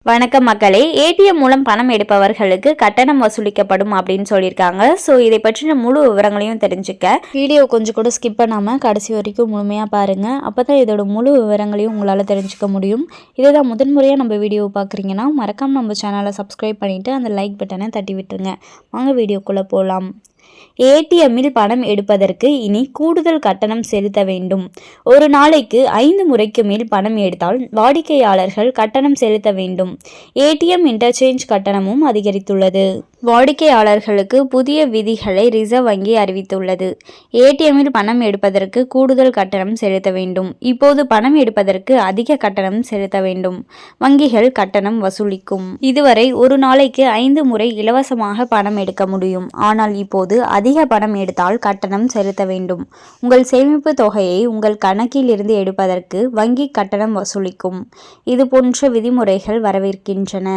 வணக்கம் மக்களே, ஏடிஎம் மூலம் பணம் எடுப்பவர்களுக்கு கட்டணம் வசூலிக்கப்படும் அப்படின்னு சொல்லியிருக்காங்க. ஸோ இதை பற்றின முழு விவரங்களையும் தெரிஞ்சுக்க வீடியோ கொஞ்சம் கூட ஸ்கிப் பண்ணாமல் கடைசி வரைக்கும் முழுமையாக பாருங்கள். அப்போ தான் இதோட முழு விவரங்களையும் உங்களால் தெரிஞ்சுக்க முடியும். இதை தான் முதன்முறையாக நம்ம வீடியோ பார்க்குறீங்கன்னா மறக்காமல் நம்ம சேனலை சப்ஸ்கிரைப் பண்ணிவிட்டு அந்த லைக் பட்டனை தட்டி விட்டுருங்க. வாங்க வீடியோக்குள்ளே போகலாம். ஏடிஎம்மில் பணம் எடுப்பதற்கு இனி கூடுதல் கட்டணம் செலுத்த வேண்டும். ஒரு நாளைக்கு 5 முறைக்கு மேல் பணம் எடுத்தால் வாடிக்கையாளர்கள் கட்டணம் செலுத்த வேண்டும். ஏடிஎம் இன்டர்சேஞ்ச் கட்டணமும் அதிகரித்துள்ளது. வாடிக்கையாளர்களுக்கு புதிய விதிகளை ரிசர்வ் வங்கி அறிவித்துள்ளது. ஏடிஎம்மில் பணம் எடுப்பதற்கு கூடுதல் கட்டணம் செலுத்த வேண்டும். இப்போது பணம் எடுப்பதற்கு அதிக கட்டணம் செலுத்த வேண்டும். வங்கிகள் கட்டணம் வசூலிக்கும். இதுவரை ஒரு நாளைக்கு 5 முறை இலவசமாக பணம் எடுக்க முடியும். ஆனால் இப்போது அதிக பணம் எடுத்தால் கட்டணம் செலுத்த வேண்டும். உங்கள் சேமிப்பு தொகையை உங்கள் கணக்கில் இருந்து எடுப்பதற்கு வங்கி கட்டணம் வசூலிக்கும். இது போன்ற விதிமுறைகள் வரவிருக்கின்றன.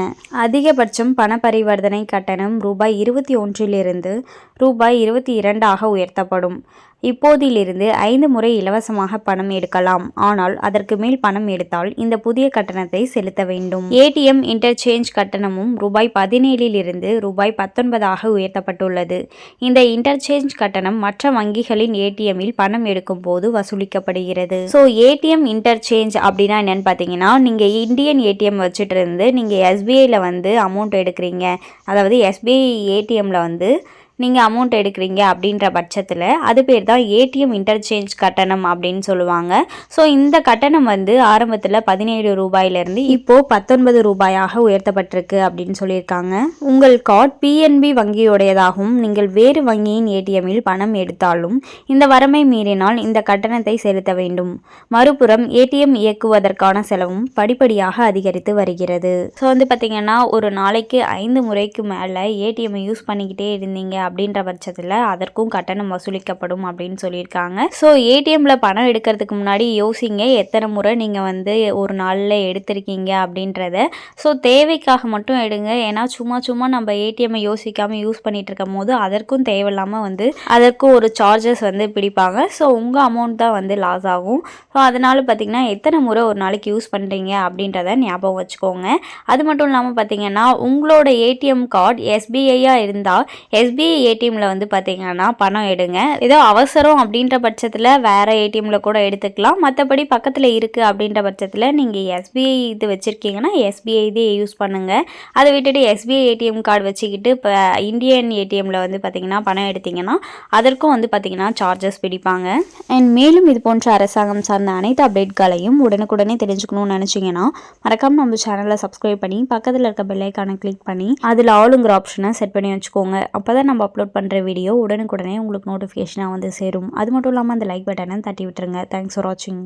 அதிகபட்சம் பண பரிவர்த்தனை கட்டணம் ரூ.21 ரூ.22 உயர்த்தப்படும். இப்போதிலிருந்து 5 முறை இலவசமாக பணம் எடுக்கலாம். ஆனால் அதற்கு மேல் பணம் எடுத்தால் இந்த புதிய கட்டணத்தை செலுத்த வேண்டும். ஏடிஎம் இன்டர்சேஞ்ச் கட்டணமும் ரூ.17 ரூ.19 உயர்த்தப்பட்டுள்ளது. இந்த இன்டர்சேஞ்ச் கட்டணம் மற்ற வங்கிகளின் ஏடிஎம்மில் பணம் எடுக்கும் போது வசூலிக்கப்படுகிறது. ஸோ ஏடிஎம் இன்டர்சேஞ்ச் அப்படின்னா என்னன்னு பார்த்தீங்கன்னா, நீங்கள் இந்தியன் ஏடிஎம் வச்சுட்டு இருந்து நீங்கள் எஸ்பிஐயில் அமௌண்ட் எடுக்கிறீங்க, அதாவது எஸ்பிஐ ஏடிஎம்மில் நீங்கள் அமௌண்ட் எடுக்கிறீங்க அப்படின்ற பட்சத்தில் அது பேர் தான் ஏடிஎம் இன்டர்சேஞ்ச் கட்டணம் அப்படின்னு சொல்லுவாங்க. ஸோ இந்த கட்டணம் ஆரம்பத்தில் 17 ரூபாயிலிருந்து இப்போது 19 ரூபாயாக உயர்த்தப்பட்டிருக்கு அப்படின்னு சொல்லியிருக்காங்க. உங்கள் கார்டு பிஎன்பி வங்கியுடையதாகவும் நீங்கள் வேறு வங்கியின் ஏடிஎம்மில் பணம் எடுத்தாலும் இந்த வரம்பை மீறினால் இந்த கட்டணத்தை செலுத்த வேண்டும். மறுபுறம் ஏடிஎம் இயக்குவதற்கான செலவும் படிப்படியாக அதிகரித்து வருகிறது. ஸோ பார்த்தீங்கன்னா, ஒரு நாளைக்கு 5 முறைக்கு மேலே ஏடிஎம்மை யூஸ் பண்ணிக்கிட்டே இருந்தீங்க அப்படின்ற பட்சத்தில் அதற்கும் கட்டணம் வசூலிக்கப்படும் அப்படின்னு சொல்லியிருக்காங்க. ஸோ ஏடிஎம்ல பணம் எடுக்கிறதுக்கு முன்னாடி யோசிங்க, எத்தனை முறை நீங்கள் ஒரு நாளில் எடுத்திருக்கீங்க அப்படின்றத. ஸோ தேவைக்காக மட்டும் எடுங்க. ஏன்னா சும்மா நம்ம ஏடிஎம்மை யோசிக்காமல் யூஸ் பண்ணிட்டு இருக்கும் போது அதற்கும் தேவையில்லாமல் அதற்கும் ஒரு சார்ஜஸ் பிடிப்பாங்க. ஸோ உங்கள் அமௌண்ட் தான் லாஸ் ஆகும். ஸோ அதனால பார்த்தீங்கன்னா, எத்தனை முறை ஒரு நாளைக்கு யூஸ் பண்ணுறீங்க அப்படின்றத ஞாபகம் வச்சுக்கோங்க. அது மட்டும் இல்லாமல் பார்த்தீங்கன்னா, உங்களோட ஏடிஎம் கார்டு எஸ்பிஐயாக இருந்தால் எஸ்பிஐ ஏடிஎம்ல பார்த்தீங்கன்னா பணம் எடுங்க. ஏதோ அவசரம் அப்படின்ற பட்சத்தில் வேற ஏடிஎம்ல கூட எடுத்துக்கலாம். மற்றபடி பக்கத்தில் இருக்குது அப்படின்ற பட்சத்தில் நீங்கள் எஸ்பிஐ இது வச்சுருக்கீங்கன்னா எஸ்பிஐ இதே யூஸ் பண்ணுங்கள். அதை விட்டுட்டு எஸ்பிஐ ஏடிஎம் கார்டு வச்சுக்கிட்டு இப்போ இந்தியன் ஏடிஎம்ல பார்த்தீங்கன்னா பணம் எடுத்தீங்கன்னா அதற்கும் பார்த்தீங்கன்னா சார்ஜஸ் பிடிப்பாங்க. அண்ட் மேலும் இது போன்ற அரசாங்கம் சார்ந்த அனைத்து அப்டேட்களையும் உடனுக்குடனே தெரிஞ்சுக்கணும்னு நினச்சிங்கன்னா மறக்காமல் நம்ம சேனலை சப்ஸ்கிரைப் பண்ணி பக்கத்தில் இருக்க பெல் ஐக்கானை கிளிக் பண்ணி அதில் ஆளுங்கிற ஆப்ஷனை செட் பண்ணி வச்சுக்கோங்க. அப்போ தான் நம்ம அப்லோட் பண்ணுற வீடியோ உடனுக்குடனே உங்களுக்கு நோட்டிஃபிகேஷனாக சேரும். அது மட்டும் இல்லாமல் அந்த லைக் பட்டனை தட்டி விட்டுருங்க. தேங்க்ஸ் ஃபார் வாட்சிங்.